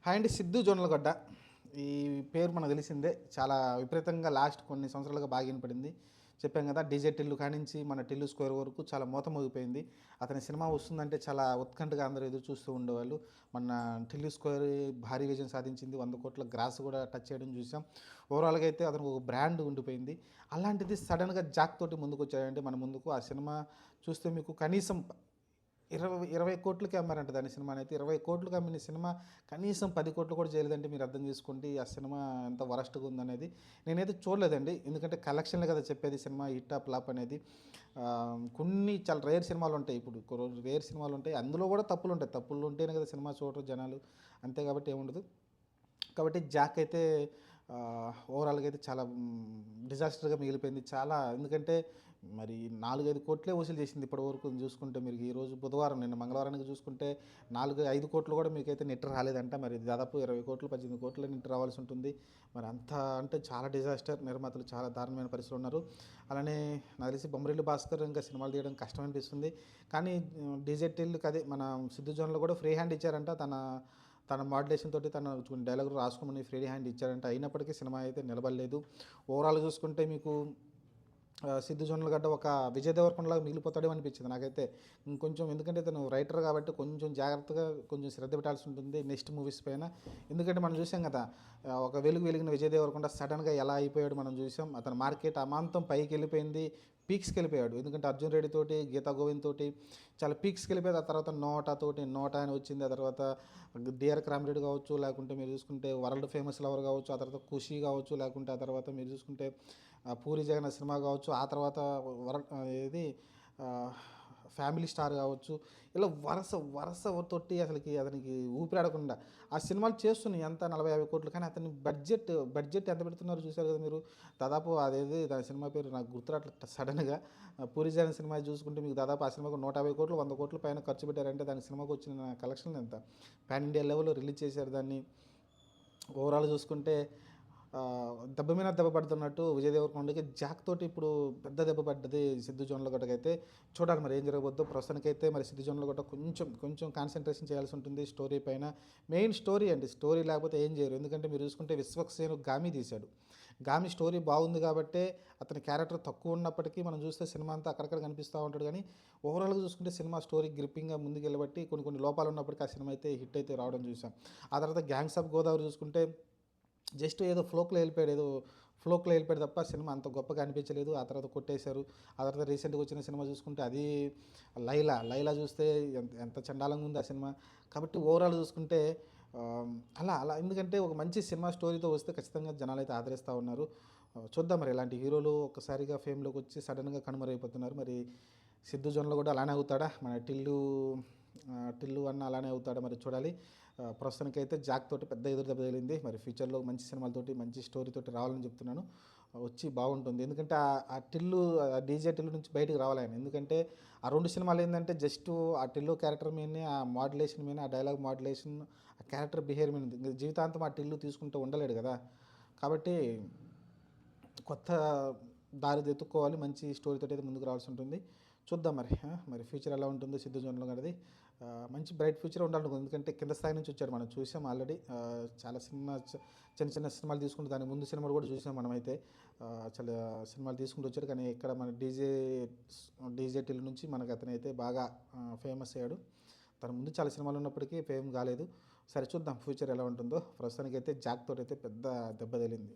Hi అండి. సిద్ధు జొన్నలగడ్డ ఈ పేరు మనకు తెలిసిందే. చాలా విపరీతంగా లాస్ట్ కొన్ని సంవత్సరాలుగా బాగా వినపడింది. చెప్పాం కదా, డీజే టిల్లు కానించి మన టిల్లు స్క్వేర్ వరకు చాలా మోత మోగిపోయింది. అతని సినిమా వస్తుందంటే చాలా ఉత్కంఠగా అందరూ ఎదురు చూస్తూ ఉండేవాళ్ళు. మన టిల్లు స్క్వేర్ భారీ విజయం సాధించింది. 100 కోట్ల గ్రాస్ కూడా టచ్ చేయడం చూసాం. ఓవరాల్గా అయితే అతనికి ఒక బ్రాండ్ ఉండిపోయింది. అలాంటిది సడన్గా జాక్ తోటి ముందుకు వచ్చాడంటే మన ముందుకు ఆ సినిమా చూస్తే మీకు కనీసం 20 కోట్లకి అమ్మారంట దాని సినిమాని. అయితే 20 కోట్లకి అమ్మిన సినిమా కనీసం 10 కోట్లు కూడా చేయలేదంటే మీరు అర్థం చేసుకోండి ఆ సినిమా ఎంత వరస్ట్గా ఉందనేది. నేనైతే చూడలేదండి, ఎందుకంటే కలెక్షన్లే కదా చెప్పేది సినిమా హిట్ ఆ ఫ్లాప్ అనేది. కొన్ని చాలా రేర్ సినిమాలు ఉంటాయి, ఇప్పుడు రేర్ సినిమాలు ఉంటాయి, అందులో కూడా తప్పులు ఉంటాయి. తప్పులు ఉంటేనే కదా సినిమా చూడరు జనాలు, అంతే కాబట్టి ఏముండదు. కాబట్టి జాక్ అయితే ఓవరాల్గా అయితే చాలా డిజాస్టర్గా మిగిలిపోయింది. చాలా, ఎందుకంటే మరి 4-5 కోట్లే వసూలు చేసింది ఇప్పటి వరకు చూసుకుంటే. మీరు ఈరోజు బుధవారం, నిన్న మంగళవారానికి చూసుకుంటే 4-5 కోట్లు కూడా మీకైతే నెట్ రాలేదంట. మరి దాదాపు 20 కోట్లు 18 కోట్ల నెట్ రావాల్సి ఉంటుంది. మరి అంత అంటే చాలా డిజాస్టర్. నిర్మాతలు చాలా దారుణమైన పరిస్థితులు ఉన్నారు. అలానే నాకు తెలిసి బొమ్మరిల్లు భాస్కర్ ఇంకా సినిమాలు తీయడం కష్టం అనిపిస్తుంది. కానీ డీజే టిల్లుకి అదే మన సిద్ధు జోన్లో కూడా ఫ్రీ హ్యాండ్ ఇచ్చారంట. తన తన మాడ్యులేషన్ తోటి తన కొన్ని డైలాగులు రాసుకోమని ఫ్రీ హ్యాండ్ ఇచ్చారంటే, అయినప్పటికీ సినిమా అయితే నిలబడలేదు. ఓవరాల్ చూసుకుంటే మీకు సిద్ధు జొన్నలగడ్డ ఒక విజయ్ దేవరకొండలాగా మిగిలిపోతాడేమో అనిపించింది నాకైతే. ఇంకొంచెం, ఎందుకంటే తను రైటర్ కాబట్టి కొంచెం జాగ్రత్తగా కొంచెం శ్రద్ధ పెట్టాల్సి ఉంటుంది నెక్స్ట్ మూవీస్ పైన. ఎందుకంటే మనం చూసాం కదా, ఒక వెలిగిన విజయ్ దేవరకొండ సడన్గా ఎలా అయిపోయాడు మనం చూసాం. అతని మార్కెట్ అమాంతం పైకి వెళ్ళిపోయింది, పీక్స్కి వెళ్ళిపోయాడు. ఎందుకంటే అర్జున్ రెడ్డి తోటి, గీతా గోవింద్ తోటి చాలా పీక్స్కి వెళ్ళిపోయింది. ఆ తర్వాత నోటా అని వచ్చింది. ఆ తర్వాత డిఆర్ రామిరెడ్డి కావచ్చు, లేకుంటే మీరు చూసుకుంటే వరల్డ్ ఫేమస్ లవర్ కావచ్చు, ఆ తర్వాత ఖుషి కావచ్చు, లేకుంటే ఆ తర్వాత మీరు చూసుకుంటే పూరి జగన్నాథ్ సినిమా కావచ్చు, ఆ తర్వాత ఏది ఫ్యామిలీ స్టార్ కావచ్చు, ఇలా వరుస వరుస తొట్టి అతనికి ఊపిరాడకుండా ఆ సినిమాలు చేస్తున్నాయి. ఎంత 40-50 కోట్లు, కానీ అతని బడ్జెట్ ఎంత పెడుతున్నారో చూశారు కదా మీరు. దాదాపు అదేది దాని సినిమా పేరు నాకు గుర్తురాట్ల సడన్గా. పూరి జగన్ సినిమా చూసుకుంటే మీకు దాదాపు ఆ సినిమాకు 150 కోట్లు 100 కోట్ల పైన ఖర్చు పెట్టారంటే దాని సినిమాకు వచ్చిన కలెక్షన్ ఎంత. పాన్ ఇండియా లెవెల్లో రిలీజ్ చేశారు దాన్ని. ఓవరాల్ చూసుకుంటే దెబ్బ మీద దెబ్బ పడుతున్నట్టు విజయ్ దేవరకొండకి జాక్ తోటి ఇప్పుడు పెద్ద దెబ్బ పడ్డది సిద్ధు జొన్నలగడ్డకైతే. చూడాలి మరి ఏం జరగబోద్దో. ప్రస్తుతానికైతే మరి సిద్ధు జొన్నలగడ్డ కొంచెం కాన్సన్ట్రేషన్ చేయాల్సి ఉంటుంది స్టోరీ పైన. మెయిన్ స్టోరీ అండి, స్టోరీ లేకపోతే ఏం చేయరు. ఎందుకంటే మీరు చూసుకుంటే విశ్వక్సేను గామి తీశాడు. గామి స్టోరీ బాగుంది కాబట్టే అతని క్యారెక్టర్ తక్కువ ఉన్నప్పటికీ మనం చూస్తే సినిమా అంతా అక్కడక్కడ కనిపిస్తూ ఉంటాడు. కానీ ఓవరాల్గా చూసుకుంటే సినిమా స్టోరీ గ్రిప్పింగ్గా ముందుకు వెళ్ళబట్టి కొన్ని లోపాలు ఉన్నప్పటికీ ఆ సినిమా అయితే హిట్ అయితే రావడం చూసాం. ఆ తర్వాత గ్యాంగ్స్ ఆఫ్ గోదావరి చూసుకుంటే జస్ట్ ఏదో ఫ్లోక్లో వెళ్ళిపోయాడు తప్ప సినిమా అంత గొప్పగా అనిపించలేదు. ఆ తర్వాత కొట్టేశారు. ఆ తర్వాత రీసెంట్గా వచ్చిన సినిమా చూసుకుంటే అది లైలా చూస్తే ఎంత చండాలంగా ఉంది ఆ సినిమా. కాబట్టి ఓవరాల్ చూసుకుంటే అలా ఎందుకంటే ఒక మంచి సినిమా స్టోరీతో వస్తే ఖచ్చితంగా జనాలు అయితే ఆదరిస్తూ ఉన్నారు. చూద్దాం మరి ఇలాంటి హీరోలు ఒక్కసారిగా ఫేమ్లోకి వచ్చి సడన్గా కనుమరైపోతున్నారు. మరి సిద్ధు జోన్లో కూడా అలానే అవుతాడా, మన టిల్లు అన్న అలానే అవుతాడా మరి చూడాలి. ప్రస్తుతానికైతే జాక్ తోటి పెద్ద ఎదురు దెబ్బ తగిలింది. మరి ఫ్యూచర్లో మంచి సినిమాలతోటి మంచి స్టోరీతోటి రావాలని చెప్తున్నాను. వచ్చి బాగుంటుంది. ఎందుకంటే డీజే టిల్లు నుంచి బయటకు రావాలి ఆయన. ఎందుకంటే ఆ 2 సినిమాలు ఏంటంటే జస్ట్ ఆ టిల్లు క్యారెక్టర్ మీదనే, ఆ మాడ్యులేషన్ మీద, ఆ డైలాగ్ మాడ్యులేషన్, ఆ క్యారెక్టర్ బిహేవియర్ మీద జీవితాంతం ఆ టిల్లు తీసుకుంటూ ఉండలేడు కదా. కాబట్టి కొత్త దారి వెతుక్కోవాలి, మంచి స్టోరీతో అయితే ముందుకు రావాల్సి ఉంటుంది. చూద్దాం మరి ఫ్యూచర్ ఎలా ఉంటుందో సిద్ధు జొన్నలగడ్డది. మంచి బ్రైట్ ఫ్యూచర్ ఉండాలనుకుంది. ఎందుకంటే కింద స్థాయి నుంచి వచ్చాడు, మనం చూసాం ఆల్రెడీ. చాలా చిన్న చిన్న సినిమాలు తీసుకుంటూ దాని ముందు సినిమాలు కూడా చూసాం మనమైతే. చాలా సినిమాలు తీసుకుంటూ వచ్చాడు. కానీ ఇక్కడ మన డీజే టిల్ నుంచి మనకు అతనైతే బాగా ఫేమస్ అయ్యాడు. తన ముందు చాలా సినిమాలు ఉన్నప్పటికీ ఫేమ్ కాలేదు. సరే చూద్దాం ఫ్యూచర్ ఎలా ఉంటుందో. ప్రస్తుతానికైతే జాక్ తోటి అయితే పెద్ద దెబ్బ తగిలింది.